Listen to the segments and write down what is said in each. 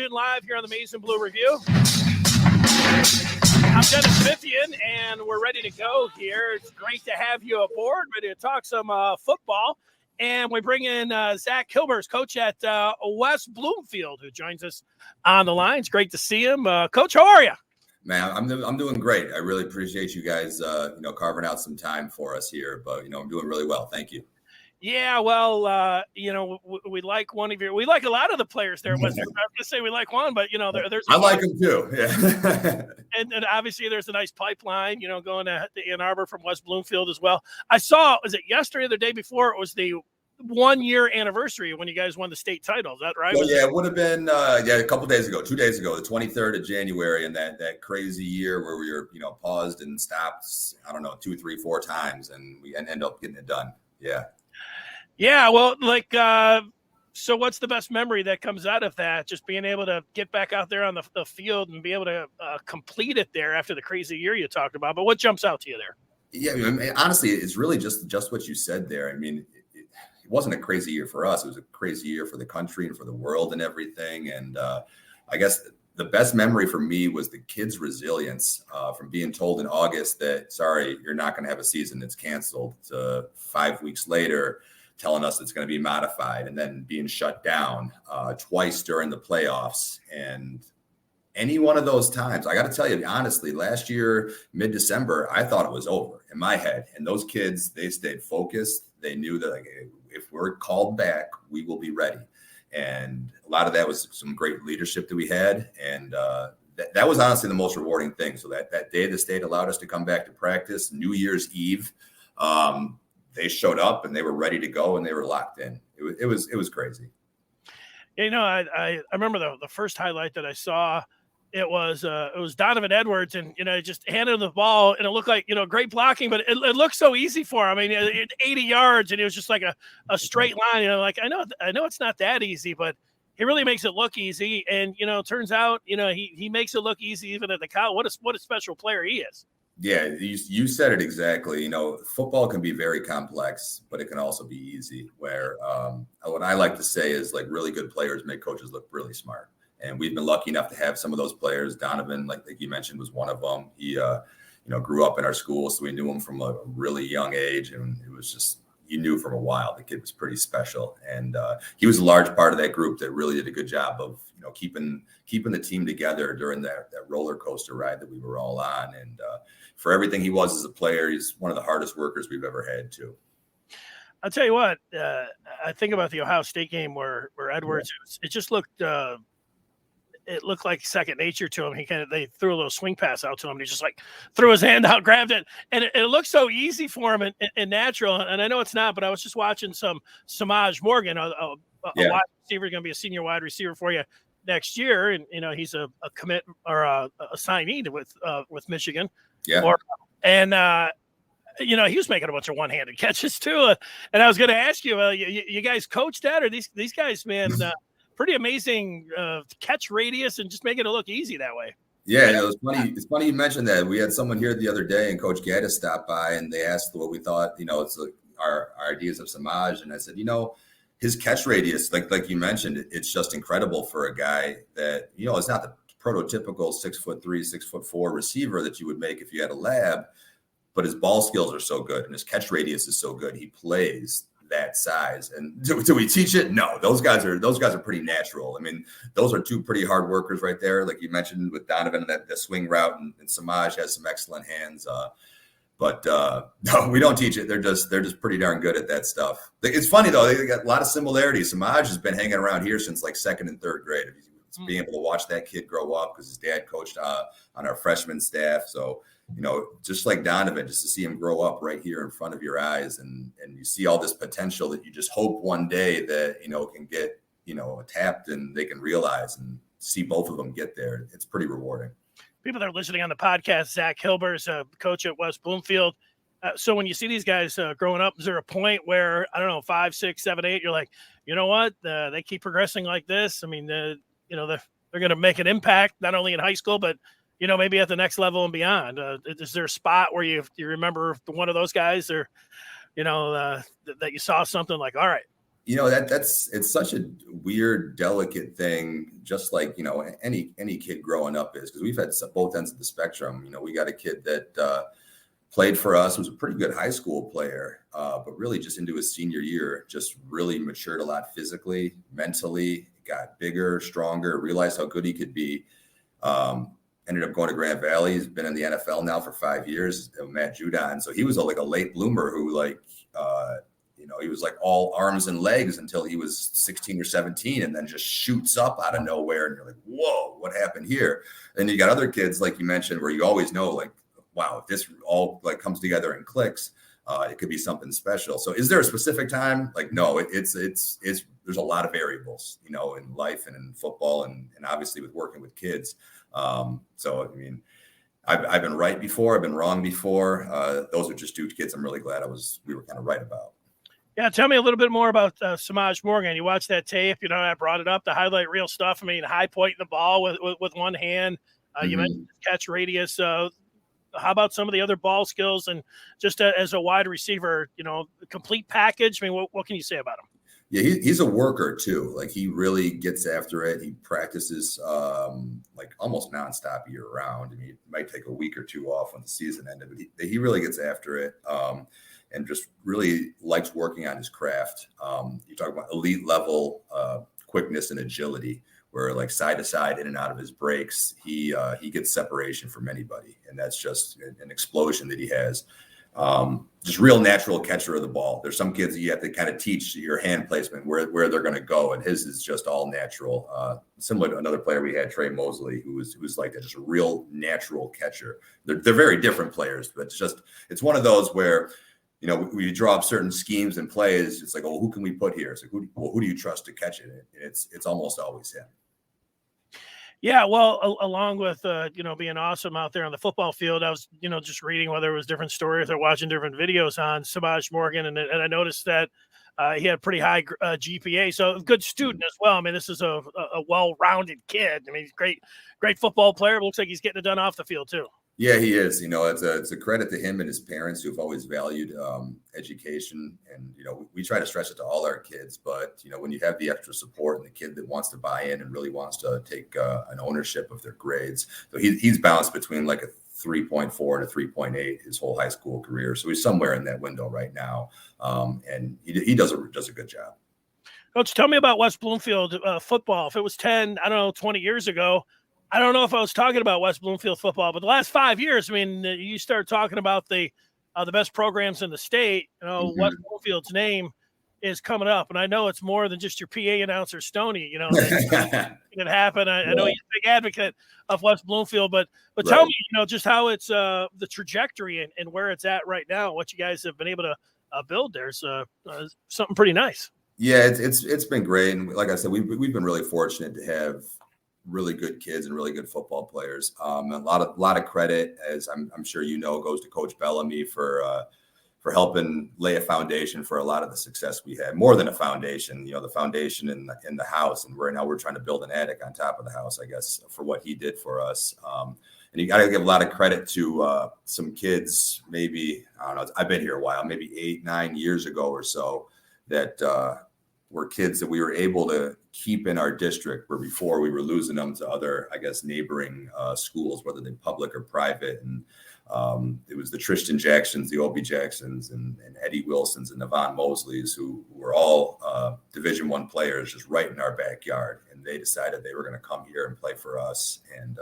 recorded live here on the Maize and Blue Review. I'm Dennis Fithian, and we're ready to go here. It's great to have you aboard, ready to talk some football. And we bring in Zach Hilbers, coach at West Bloomfield, who joins us on the line. It's great to see him. Coach, how are you? Man, I'm doing great. I really appreciate you guys, carving out some time for us here. But, I'm doing really well. Thank you. Yeah, well, we like one of your – we like a lot of the players there. I was going to say we like one, but, there's – I like them too, yeah. and obviously there's a nice pipeline, going to Ann Arbor from West Bloomfield as well. I saw – was it yesterday or the day before? It was the 1 year anniversary when you guys won the state title. Is that right? Well, it would have been a couple days ago, 2 days ago, the 23rd of January, and that crazy year where we were, paused and stopped, I don't know, 2, 3, 4 times, and we end up getting it done. Yeah. Yeah, well, so what's the best memory that comes out of that? Just being able to get back out there on the field and be able to complete it there after the crazy year you talked about. But what jumps out to you there? Yeah, honestly, it's really just what you said there. I mean, it wasn't a crazy year for us. It was a crazy year for the country and for the world and everything. And I guess the best memory for me was the kids' resilience from being told in August that, sorry, you're not going to have a season. It's canceled. 5 weeks later, telling us it's going to be modified, and then being shut down twice during the playoffs. And any one of those times, I got to tell you, honestly, last year, mid-December, I thought it was over in my head. And those kids, they stayed focused. They knew that if we're called back, we will be ready. And a lot of that was some great leadership that we had. And that was honestly the most rewarding thing. So that day the state allowed us to come back to practice, New Year's Eve, they showed up and they were ready to go and they were locked in. It was crazy. I remember the first highlight that I saw. It was Donovan Edwards, and just handed him the ball, and it looked like great blocking, but it looked so easy for him. I mean, 80 yards, and it was just like a straight line. I know it's not that easy, but he really makes it look easy. And turns out he makes it look easy even at the college. What a special player he is. Yeah, you said it exactly. Football can be very complex, but it can also be easy. Where what I like to say is really good players make coaches look really smart. And we've been lucky enough to have some of those players. Donovan, like you mentioned, was one of them. He, grew up in our school, so we knew him from a really young age, and it was just you knew from a while the kid was pretty special. And he was a large part of that group that really did a good job of keeping the team together during that roller coaster ride that we were all on. And for everything he was as a player, he's one of the hardest workers we've ever had too. I'll tell you what, I think about the Ohio State game where Edwards, it just looked. It looked like second nature to him. They threw a little swing pass out to him. And he just threw his hand out, grabbed it, and it looked so easy for him and natural. And I know it's not, but I was just watching some Samaj Morgan, a wide receiver, going to be a senior wide receiver for you next year, and he's a commit or a signee with Michigan. Yeah, he was making a bunch of one-handed catches too. And I was going to ask you, you guys coach that, or these guys, man? Pretty amazing catch radius and just making it look easy that way. Yeah, it was funny. It's funny you mentioned that. We had someone here the other day, and Coach Gaddis stopped by, and they asked what we thought. It's our ideas of Samaj, and I said, his catch radius, like you mentioned, it's just incredible for a guy that is not the prototypical 6'3", 6'4" receiver that you would make if you had a lab, but his ball skills are so good, and his catch radius is so good. He plays that size. And do we teach it? No, those guys are pretty natural. I mean, those are two pretty hard workers right there. Like you mentioned with Donovan, that swing route, and Samaj has some excellent hands. But no, we don't teach it. They're just pretty darn good at that stuff. It's funny though, they got a lot of similarities. Samaj has been hanging around here since second and third grade. Being able to watch that kid grow up because his dad coached on our freshman staff. So just like Donovan, just to see him grow up right here in front of your eyes, and you see all this potential that you just hope one day that can get tapped and they can realize, and see both of them get there. It's pretty rewarding. People that are listening on the podcast, Zach Hilbers, coach at West Bloomfield. So when you see these guys growing up, is there a point where, I don't know, 5, 6, 7, 8, you're like, you know what, they keep progressing like this? I mean, they're going to make an impact not only in high school, but maybe at the next level and beyond. Is there a spot where you remember one of those guys, or that you saw something like, all right? it's such a weird, delicate thing, just like, any kid growing up is, because we've had both ends of the spectrum. We got a kid that played for us, was a pretty good high school player, but really just into his senior year, just really matured a lot physically, mentally, got bigger, stronger, realized how good he could be. Ended up going to Grand Valley. He's been in the NFL now for 5 years, Matt Judon. So he was like a late bloomer who he was like all arms and legs until he was 16 or 17, and then just shoots up out of nowhere. And you're like, whoa, what happened here? And you got other kids, like you mentioned, where you always know, like, wow, if this all like comes together and clicks, it could be something special. So is there a specific time? Like, no, it's there's a lot of variables, in life and in football and obviously with working with kids. So, I mean, I've been right before, I've been wrong before. Those are just two kids I'm really glad we were kind of right about. Yeah, tell me a little bit more about Samaj Morgan. You watched that tape, I brought it up, the highlight reel stuff. I mean, high pointing the ball with one hand. You mentioned catch radius. How about some of the other ball skills and just as a wide receiver, complete package? I mean, what can you say about him? Yeah, he's a worker too. Like, he really gets after it. He practices like almost nonstop year round. I mean, it might take a week or two off when the season ended, but he really gets after it. And just really likes working on his craft. You talk about elite level quickness and agility, where like side to side, in and out of his breaks, he gets separation from anybody, and that's just an explosion that he has. Just real natural catcher of the ball. There's some kids that you have to kind of teach your hand placement where they're going to go, and his is just all natural. Similar to another player we had, Trey Mosley, who was like that, just a real natural catcher. They're very different players, but it's one of those where, we draw up certain schemes and plays. It's like, oh, who can we put here? It's like, who do you trust to catch it? And it's almost always him. Yeah, well, along with being awesome out there on the football field, I was just reading whether it was different stories or watching different videos on Samaj Morgan, and I noticed that he had pretty high GPA, so a good student as well. I mean, this is a well-rounded kid. I mean, he's great football player. But looks like he's getting it done off the field too. Yeah, he is. It's a credit to him and his parents, who've always valued education. And, we try to stress it to all our kids. But, when you have the extra support and the kid that wants to buy in and really wants to take an ownership of their grades. So he's bounced between like a 3.4 and a 3.8 his whole high school career. So he's somewhere in that window right now. And he does a good job. Coach, tell me about West Bloomfield football. If it was 10, 20 years ago, I don't know if I was talking about West Bloomfield football, but the last 5 years, I mean, you start talking about the best programs in the state. West Bloomfield's name is coming up, and I know it's more than just your PA announcer, Stoney. That it happened. I know he's a big advocate of West Bloomfield, but right. Tell me, just how it's the trajectory and where it's at right now. What you guys have been able to build there's something pretty nice. Yeah, it's been great, and like I said, we've been really fortunate to have really good kids and really good football players. A lot of credit, as I'm sure goes to Coach Bellamy for helping lay a foundation for a lot of the success we had. More than a foundation, the foundation in the house, and right now we're trying to build an attic on top of the house, I guess, for what he did for us. And you got to give a lot of credit to some kids. Maybe, I don't know, I've been here a while, maybe 8-9 years ago or so, that were kids that we were able to keep in our district, where before we were losing them to other, I guess, neighboring schools, whether they're public or private. And it was the Tristan Jacksons, the Obie Jacksons, and Eddie Wilsons and Navon Mosleys, who were all Division I players, just right in our backyard. And they decided they were going to come here and play for us. And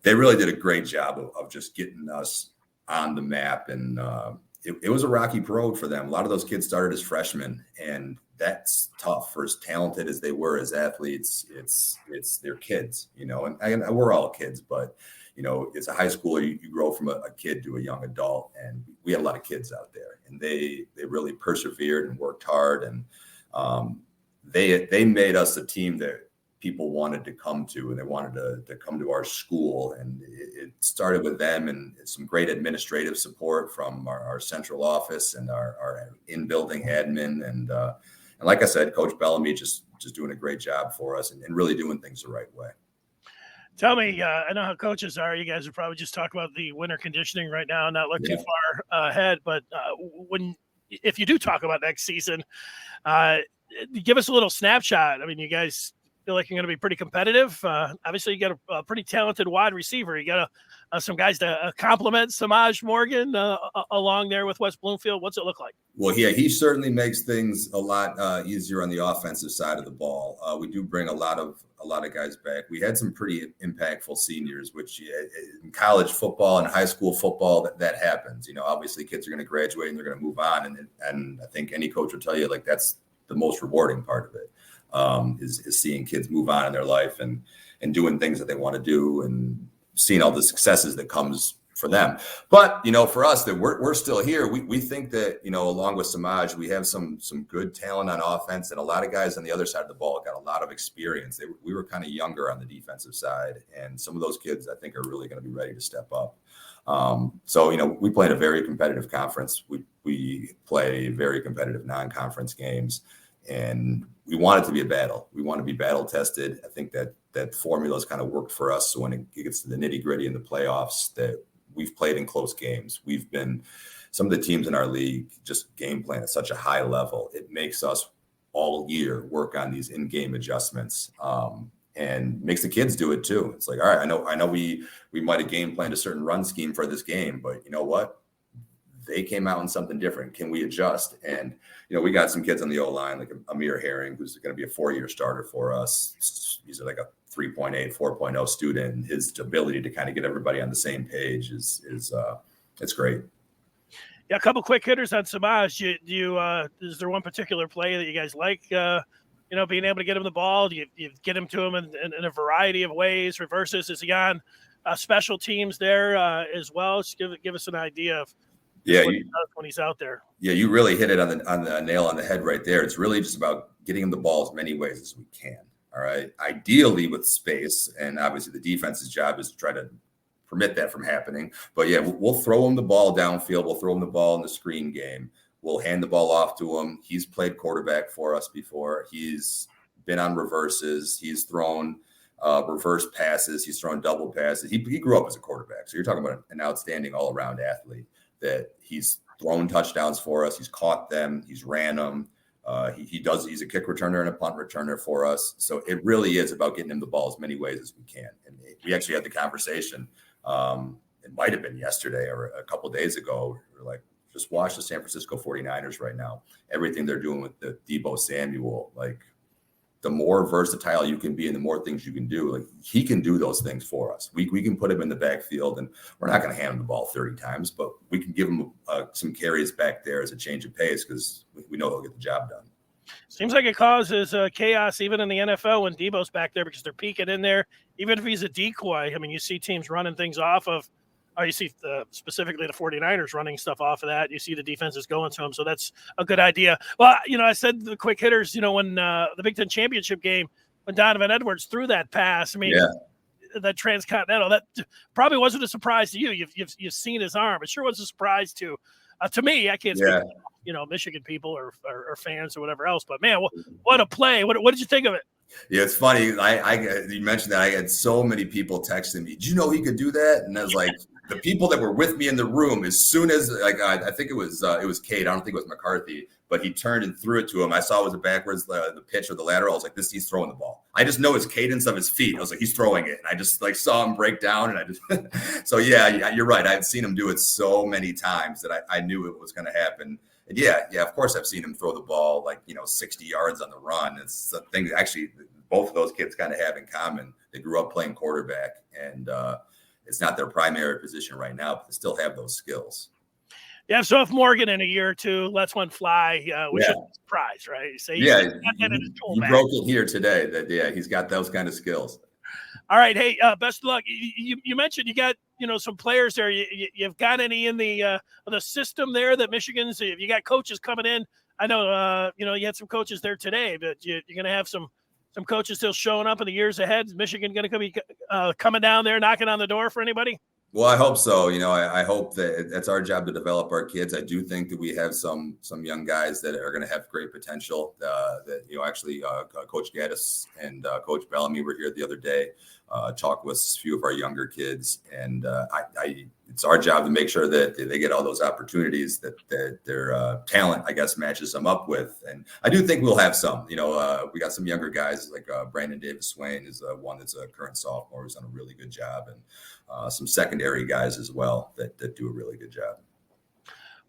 they really did a great job of just getting us on the map. And it was a rocky road for them. A lot of those kids started as freshmen, and that's tough. For as talented as they were as athletes, it's their kids, and we're all kids, but it's a high school. You grow from a kid to a young adult, and we had a lot of kids out there, and they really persevered and worked hard, and they made us a team that people wanted to come to, and they wanted to come to our school. And it started with them and some great administrative support from our central office and our in-building admin. And like I said, Coach Bellamy just doing a great job for us and really doing things the right way. Tell me, I know how coaches are. You guys are probably just talking about the winter conditioning right now, not look too far ahead. But if you do talk about next season, give us a little snapshot. I mean, you guys feel like you're going to be pretty competitive. Obviously, you got a pretty talented wide receiver. You got some guys to complement Samaj Morgan along there with West Bloomfield. What's it look like? Well, yeah, he certainly makes things a lot easier on the offensive side of the ball. We do bring a lot of guys back. We had some pretty impactful seniors, which in college football and high school football, that happens. Obviously kids are going to graduate and they're going to move on, and I think any coach will tell you, like, that's the most rewarding part of it, is seeing kids move on in their life and doing things that they want to do and seeing all the successes that comes for them. But, for us, that we're still here, we think that, along with Samaj, we have some good talent on offense, and a lot of guys on the other side of the ball got a lot of experience. We were kind of younger on the defensive side, and some of those kids, I think, are really going to be ready to step up. So, we play in a very competitive conference. We play very competitive non-conference games, and we want it to be a battle. We want to be battle tested. I think that formula's kind of worked for us. So when it gets to the nitty gritty in the playoffs, that we've played in close games. Some of the teams in our league just game plan at such a high level. It makes us all year work on these in-game adjustments, and makes the kids do it too. It's like, all right, I know we might have game planned a certain run scheme for this game, but you know what? They came out in something different. Can we adjust? And, we got some kids on the O-line, like Amir Herring, who's going to be a 4-year starter for us. He's like a 3.8, 4.0 student. His ability to kind of get everybody on the same page is it's great. Yeah, a couple quick hitters on Samaj. Is there one particular play that you guys like, being able to get him the ball? Do you get him to him in a variety of ways, reverses? Is he on special teams there as well? Just give us an idea of what he does when he's out there. Yeah, you really hit it on the nail on the head right there. It's really just about getting him the ball as many ways as we can. All right. Ideally with space, and obviously the defense's job is to try to permit that from happening. But yeah, we'll throw him the ball downfield. We'll throw him the ball in the screen game. We'll hand the ball off to him. He's played quarterback for us before. He's been on reverses. He's thrown reverse passes. He's thrown double passes. He grew up as a quarterback. So you're talking about an outstanding all-around athlete that he's thrown touchdowns for us. He's caught them. He's ran them. He's a kick returner and a punt returner for us. So it really is about getting him the ball as many ways as we can. And we actually had the conversation. It might have been yesterday or a couple of days ago. We were like, just watch the San Francisco 49ers right now. Everything they're doing with the Deebo Samuel, like, the more versatile you can be and the more things you can do, like, he can do those things for us. We can put him in the backfield, and we're not going to hand him the ball 30 times, but we can give him some carries back there as a change of pace because we know he'll get the job done. Seems like it causes chaos even in the NFL when Deebo's back there because they're peeking in there. Even if he's a decoy, I mean, you see teams running things off of, you see specifically the 49ers running stuff off of that. You see the defenses going to them. So that's a good idea. Well, I said the quick hitters, when the Big Ten championship game, when Donovan Edwards threw that pass, I mean, that transcontinental, that probably wasn't a surprise to you. You've seen his arm. It sure was a surprise to me. I can't speak to, Michigan people or fans or whatever else, but man, what a play. What did you think of it? Yeah, it's funny. You mentioned that I had so many people texting me, did you know he could do that? And I was like, the people that were with me in the room, as soon as I think it was Cade. I don't think it was McCarthy, but he turned and threw it to him. I saw it was a backwards, the pitch or the lateral. I was like, he's throwing the ball. I just know his cadence of his feet. I was like, he's throwing it. And I just saw him break down. And I just, so yeah, you're right. I've seen him do it so many times that I knew it was going to happen. And yeah, of course I've seen him throw the ball 60 yards on the run. It's a thing that actually both of those kids kind of have in common. They grew up playing quarterback, and it's not their primary position right now, but they still have those skills. Yeah, so if Morgan in a year or two lets one fly, we should be surprised, right? So you broke it here today that, he's got those kind of skills. All right. Hey, best of luck. You mentioned you got, some players there. You've got any in the system there that Michigan's, you got coaches coming in. I know, you had some coaches there today, but you're going to have some coaches still showing up in the years ahead. Is Michigan going to be coming down there, knocking on the door for anybody? Well, I hope so. I hope that that's our job to develop our kids. I do think that we have some young guys that are going to have great potential. Actually, Coach Gaddis and Coach Bellamy were here the other day. talk with a few of our younger kids. And it's our job to make sure that they get all those opportunities that their talent, I guess, matches them up with. And I do think we'll have some. We got some younger guys like Brandon Davis Swain is one that's a current sophomore who's done a really good job, and some secondary guys as well that do a really good job.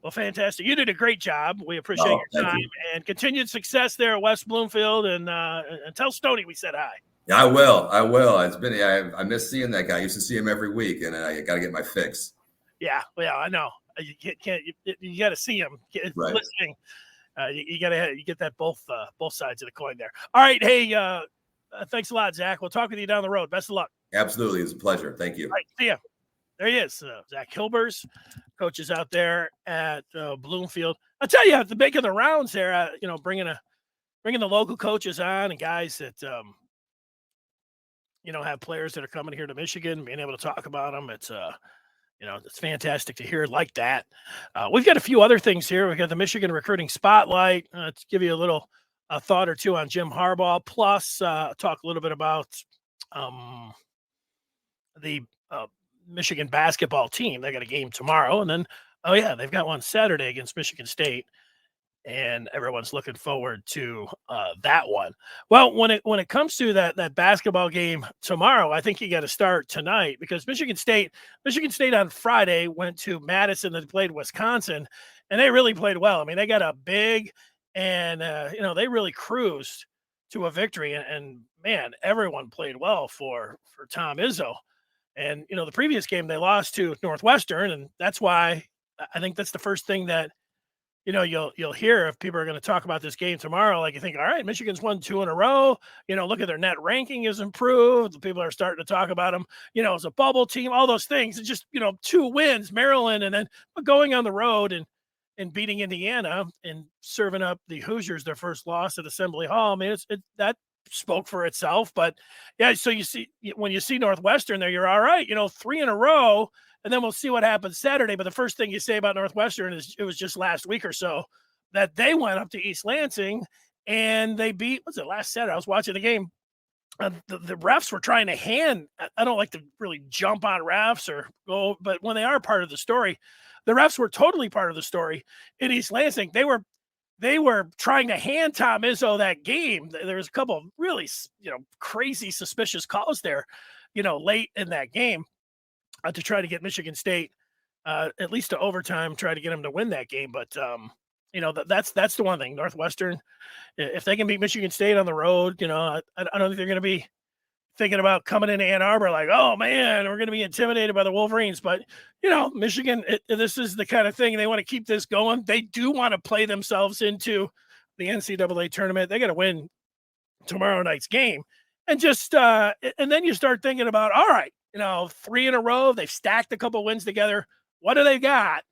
Well, fantastic. You did a great job. We appreciate your time and continued success there at West Bloomfield. And tell Stoney we said hi. Yeah, I will. It's been I miss seeing that guy. I used to see him every week, and I got to get my fix. Yeah, I know. You got to see him. Right. Listening. You get that both sides of the coin there. All right, hey, thanks a lot, Zach. We'll talk with you down the road. Best of luck. Absolutely, it's a pleasure. Thank you. All right, see ya. There he is, Zach Hilbers, coaches out there at Bloomfield. I'll tell you, making the rounds there, bringing the local coaches on and guys that have players that are coming here to Michigan, being able to talk about them. It's it's fantastic to hear like that. We've got a few other things here. We've got the Michigan Recruiting Spotlight to give you a little thought or two on Jim Harbaugh, plus talk a little bit about the Michigan basketball team. They got a game tomorrow, and then they've got one Saturday against Michigan State, and everyone's looking forward to that one. Well, when it comes to that basketball game tomorrow, I think you got to start tonight, because Michigan State on Friday went to Madison and played Wisconsin, and they really played well. I mean, they got a big, and they really cruised to a victory, and man, everyone played well for Tom Izzo. And, the previous game they lost to Northwestern, and that's why I think that's the first thing that, you'll hear if people are going to talk about this game tomorrow. Like, you think, all right, Michigan's won 2 in a row. Look at their net ranking is improved. People are starting to talk about them, as a bubble team, all those things. It's just, 2 wins, Maryland, and then going on the road and beating Indiana and serving up the Hoosiers their first loss at Assembly Hall. I mean, that spoke for itself. But yeah, so when you see Northwestern there, you're all right, 3 in a row, and then we'll see what happens Saturday. But the first thing you say about Northwestern is it was just last week or so that they went up to East Lansing and they beat, what's it, last Saturday? I was watching the game. The refs were trying to hand, I don't like to really jump on refs or go, but when they are part of the story, the refs were totally part of the story in East Lansing. They were trying to hand Tom Izzo that game. There was a couple of really, crazy, suspicious calls there, late in that game to try to get Michigan State at least to overtime, try to get them to win that game. But, that's the one thing. Northwestern, if they can beat Michigan State on the road, I don't think they're going to be thinking about coming into Ann Arbor like, oh, man, we're going to be intimidated by the Wolverines. But, Michigan, this is the kind of thing they want to keep this going. They do want to play themselves into the NCAA tournament. They got to win tomorrow night's game. And just and then you start thinking about, all right, 3 in a row. They've stacked a couple wins together. What do they got,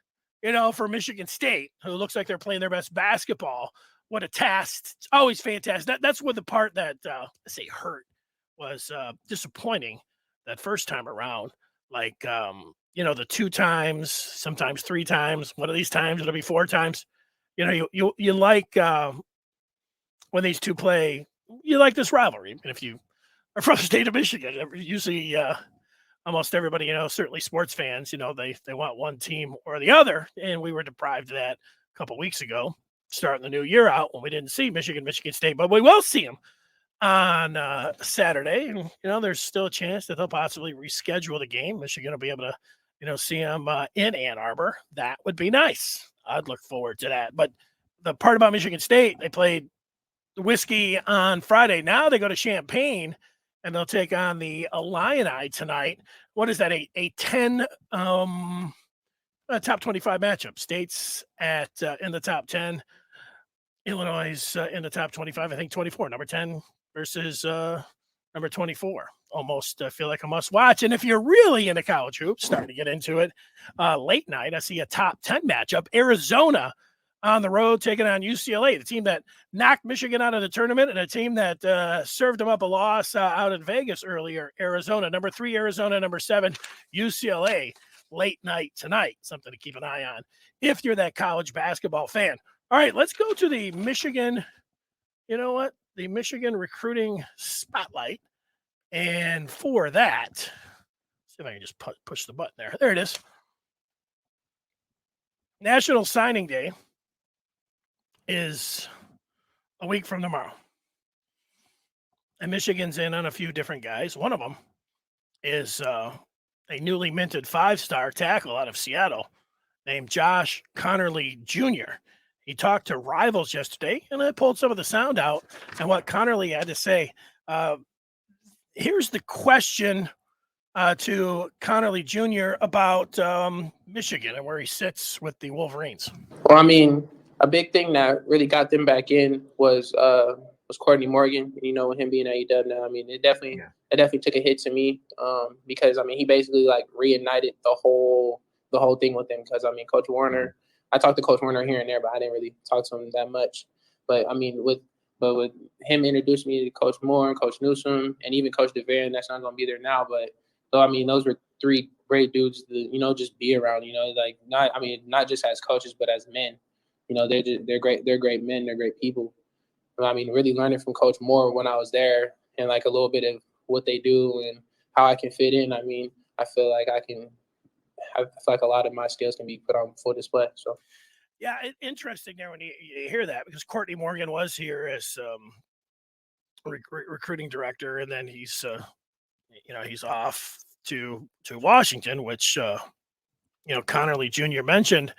for Michigan State, who looks like they're playing their best basketball? What a task. It's always fantastic. That's what the part that, hurt was disappointing that first time around. Like, the 2 times, sometimes 3 times. One of these times it'll be 4 times. You like when these two play. You like this rivalry. And if you are from the state of Michigan, usually almost everybody, certainly sports fans, they want one team or the other. And we were deprived of that a couple weeks ago, starting the new year out when we didn't see Michigan State, but we will see them on Saturday. And, there's still a chance that they'll possibly reschedule the game. Michigan will be able to, see them in Ann Arbor. That would be nice. I'd look forward to that. But the part about Michigan State, they played Whiskey on Friday. Now they go to Champaign and they'll take on the Illini tonight. What is that? A 10 top 25 matchup. State's at in the top 10. Illinois is in the top 25. I think 24. Number 10 versus number 24. Almost feel like a must watch. And if you're really into college hoops, starting to get into it, late night, I see a top 10 matchup. Arizona on the road taking on UCLA, the team that knocked Michigan out of the tournament and a team that served them up a loss out in Vegas earlier. Arizona, number 3, Arizona, number 7, UCLA, late night tonight. Something to keep an eye on if you're that college basketball fan. All right, let's go to the Michigan, the Michigan Recruiting Spotlight. And for that, see if I can just push the button there. There it is. National Signing Day is a week from tomorrow. And Michigan's in on a few different guys. One of them is a newly minted 5-star tackle out of Seattle named Josh Conerly Jr. He talked to Rivals yesterday, and I pulled some of the sound out and what Conerly had to say. Here's the question to Conerly Jr. about Michigan and where he sits with the Wolverines. Well, I mean, a big thing that really got them back in was Courtney Morgan. You know, with him being AEW now, I mean, it definitely took a hit to me because I mean, he basically like reignited the whole thing with him. Because I mean, Coach Warner, I talked to Coach Warner here and there, but I didn't really talk to him that much. But I mean, with him introducing me to Coach Moore and Coach Newsom and even Coach DeVere, and that's not going to be there now. But so I mean, those were 3 great dudes to just be around. Like not just as coaches, but as men. They're great. They're great men. They're great people. I mean, really learning from Coach Moore when I was there and like a little bit of what they do and how I can fit in. I mean, I feel like I feel like a lot of my skills can be put on full display. So, yeah, interesting there when you hear that because Courtney Morgan was here as recruiting director, and then he's he's off to Washington, which Conerly Jr. mentioned,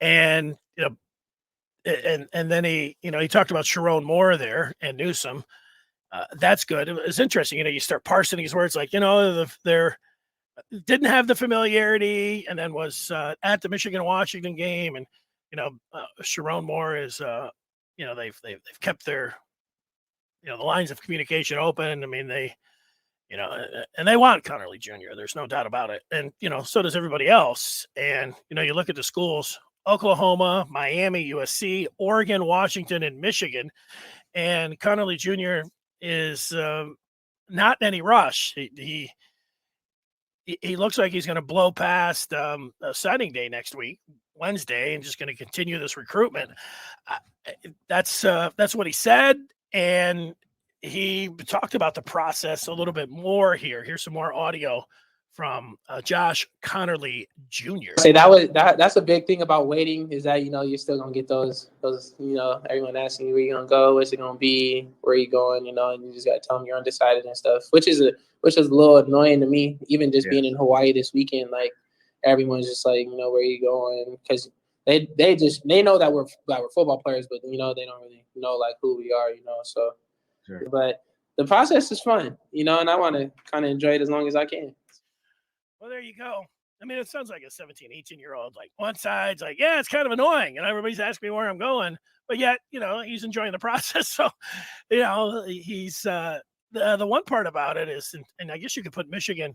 and and then he talked about Sharon Moore there and Newsom. That's good. It's interesting. You start parsing these words like, they're didn't have the familiarity and then was at the Michigan-Washington game. And, Sharon Moore is, they've kept their, the lines of communication open. I mean, they, and they want Conerly Jr. There's no doubt about it. And, so does everybody else. And, you look at the schools, Oklahoma, Miami, USC, Oregon, Washington, and Michigan. And Conerly Jr. is not in any rush. He looks like he's going to blow past signing day next week, Wednesday, and just going to continue this recruitment. That's what he said. And he talked about the process a little bit more here. Here's some more audio from Josh Conerly Jr. Say that's a big thing about waiting is that you're still gonna get those everyone asking you where you gonna go, what's it gonna be, where you going, and you just gotta tell them you're undecided and stuff, which is a little annoying to me. Even just being in Hawaii this weekend, like everyone's just like where you going because they know that we're football players, but they don't really know like who we are, so. Sure. But the process is fun, and I want to kind of enjoy it as long as I can. Well, there you go. I mean, it sounds like a 17, 18-year-old. Like one side's like, yeah, it's kind of annoying. And everybody's asking me where I'm going. But yet, he's enjoying the process. So, he's the one part about it is, and I guess you could put Michigan,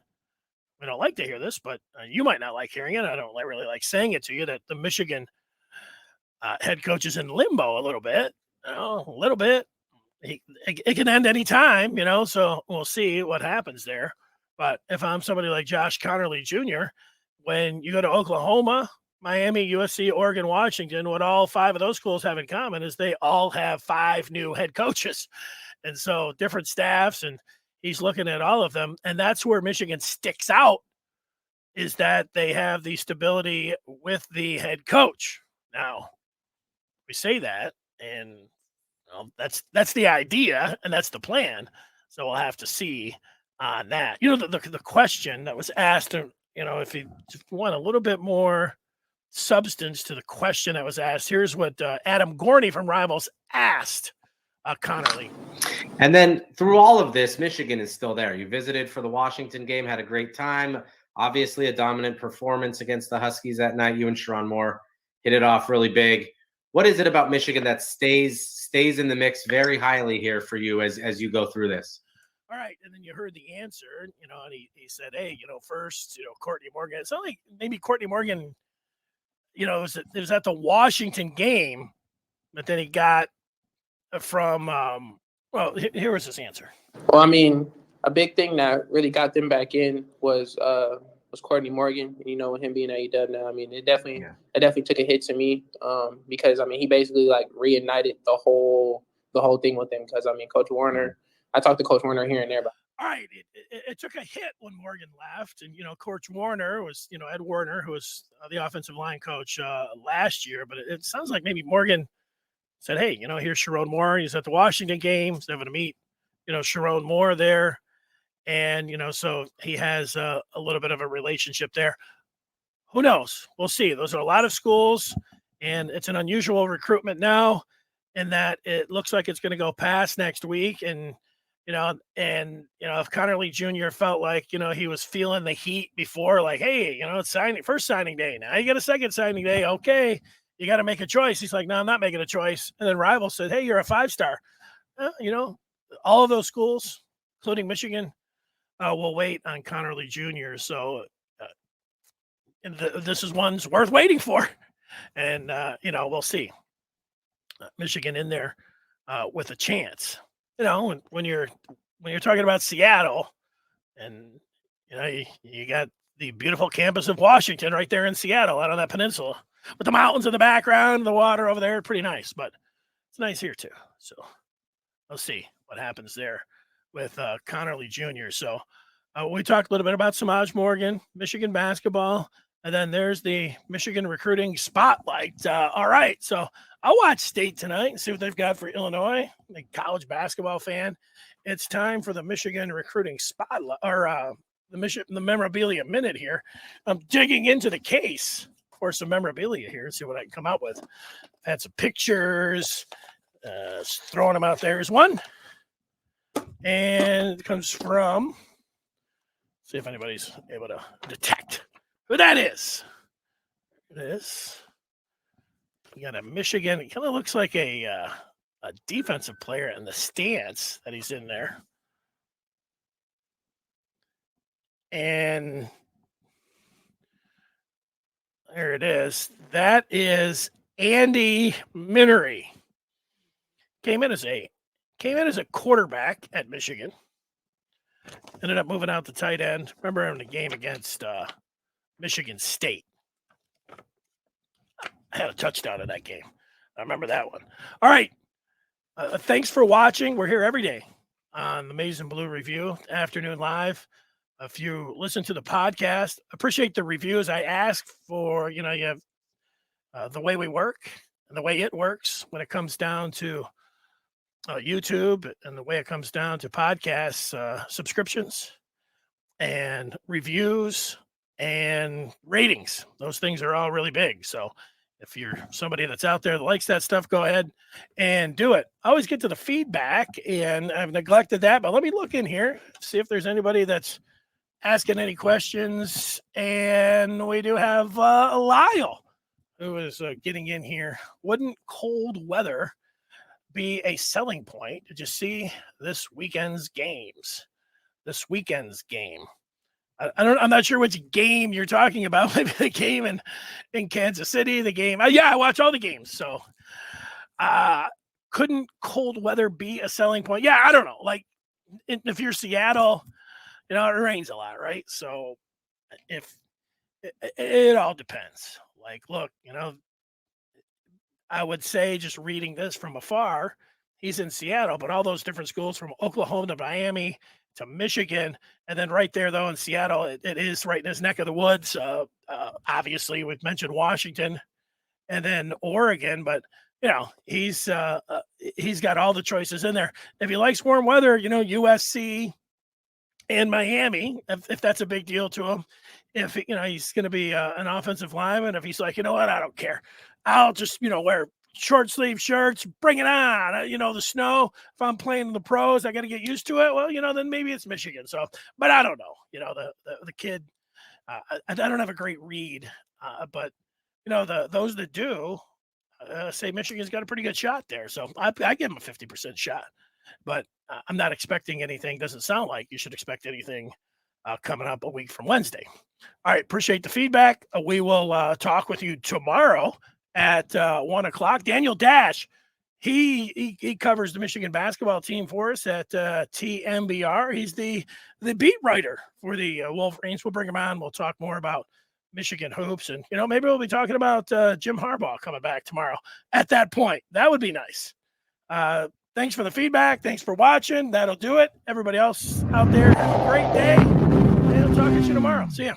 I don't like to hear this, but you might not like hearing it. I don't really like saying it to you that the Michigan head coach is in limbo a little bit. A little bit. It can end any time, so we'll see what happens there. But if I'm somebody like Josh Conerly Jr., when you go to Oklahoma, Miami, USC, Oregon, Washington, what all 5 of those schools have in common is they all have 5 new head coaches. And so different staffs, and he's looking at all of them. And that's where Michigan sticks out, is that they have the stability with the head coach. Now, we say that, and that's the idea, and that's the plan. So we'll have to see on that. The question that was asked, if you want a little bit more substance to the question that was asked, here's what Adam Gorney from Rivals asked Conerly. And then through all of this, Michigan is still there. You visited for the Washington game, had a great time. Obviously a dominant performance against the Huskies that night. You and Sharon Moore hit it off really big. What is it about Michigan that stays in the mix very highly here for you as you go through this? All right. And then you heard the answer, and he said, hey, first, Courtney Morgan. It's not like maybe Courtney Morgan, it was at the Washington game, but then he got from, here was his answer. Well, I mean, a big thing that really got them back in was Courtney Morgan. With him being AEW now, I mean, it definitely took a hit to me because, I mean, he basically like reignited the whole thing with him because, I mean, Coach Warner, I talked to Coach Warner here and there. all right, it took a hit when Morgan left, and Coach Warner was, Ed Warner, who was the offensive line coach last year, but it sounds like maybe Morgan said, hey, here's Sharon Moore. He's at the Washington game. He's having to meet, Sharon Moore there. And, so he has a little bit of a relationship there. Who knows? We'll see. Those are a lot of schools, and it's an unusual recruitment now in that it looks like it's going to go past next week. And, if Conerly Jr. felt like, he was feeling the heat before, like, hey, it's first signing day. Now you get a second signing day. Okay. You got to make a choice. He's like, no, I'm not making a choice. And then Rival said, hey, you're a 5-star. All of those schools, including Michigan, will wait on Conerly Jr. So this is one's worth waiting for. And, we'll see. Michigan in there with a chance. When you're talking about Seattle and, you got the beautiful campus of Washington right there in Seattle out on that peninsula with the mountains in the background, the water over there, pretty nice, but it's nice here too. So we'll see what happens there with Conerly Jr. So we talked a little bit about Samaj Morgan, Michigan basketball, and then there's the Michigan recruiting spotlight. All right, so I'll watch State tonight and see what they've got for Illinois. I'm a college basketball fan. It's time for the Michigan recruiting spotlight, or the memorabilia minute here. I'm digging into the case for some memorabilia here and see what I can come out with. I've had some pictures, throwing them out there. Here's one. And it comes from, see if anybody's able to detect who that is. It is. You got a Michigan. It kind of looks like a defensive player in the stance that he's in there. And there it is. That is Andy Minery. Came in as a quarterback at Michigan. Ended up moving out the tight end. Remember in the game against Michigan State. I had a touchdown in that game. I remember that one. All right. Thanks for watching. We're here every day on the Maize and Blue Review, Afternoon Live. If you listen to the podcast, appreciate the reviews. I ask for, you have the way we work and the way it works when it comes down to YouTube and the way it comes down to podcasts, subscriptions and reviews and ratings. Those things are all really big. So if you're somebody that's out there that likes that stuff, go ahead and do it. I always get to the feedback, and I've neglected that, but let me look in here, see if there's anybody that's asking any questions. And we do have Lyle, who is getting in here. Wouldn't cold weather be a selling point? Did you see this weekend's games? This weekend's game. I'm not sure which game you're talking about. Maybe the game in Kansas City, the game. Yeah, I watch all the games. So couldn't cold weather be a selling point? Yeah, I don't know. Like if you're Seattle, it rains a lot, right? So if it all depends. Like, look, I would say just reading this from afar, he's in Seattle, but all those different schools from Oklahoma to Miami to Michigan, and then right there, though, in Seattle, it is right in his neck of the woods. Obviously, we've mentioned Washington and then Oregon, but, he's got all the choices in there. If he likes warm weather, USC and Miami, if that's a big deal to him, if, he's going to be an offensive lineman, if he's like, what, I don't care. I'll just, wear short sleeve shirts, bring it on. The snow, if I'm playing in the pros, I got to get used to it. Well, then maybe it's Michigan. So, but I don't know, the kid, I don't have a great read, but those that do say Michigan's got a pretty good shot there. So I give him a 50% shot, but I'm not expecting anything. Doesn't sound like you should expect anything coming up a week from Wednesday. All right. Appreciate the feedback. We will talk with you tomorrow at 1:00. Daniel Dash, he covers the Michigan basketball team for us at TMBR. He's the beat writer for the Wolverines. We'll bring him on. We'll talk more about Michigan hoops, and maybe we'll be talking about Jim Harbaugh coming back tomorrow. At that point, that would be nice. Thanks for the feedback. Thanks for watching. That'll do it. Everybody else out there, have a great day. And I'll talk to you tomorrow. See ya.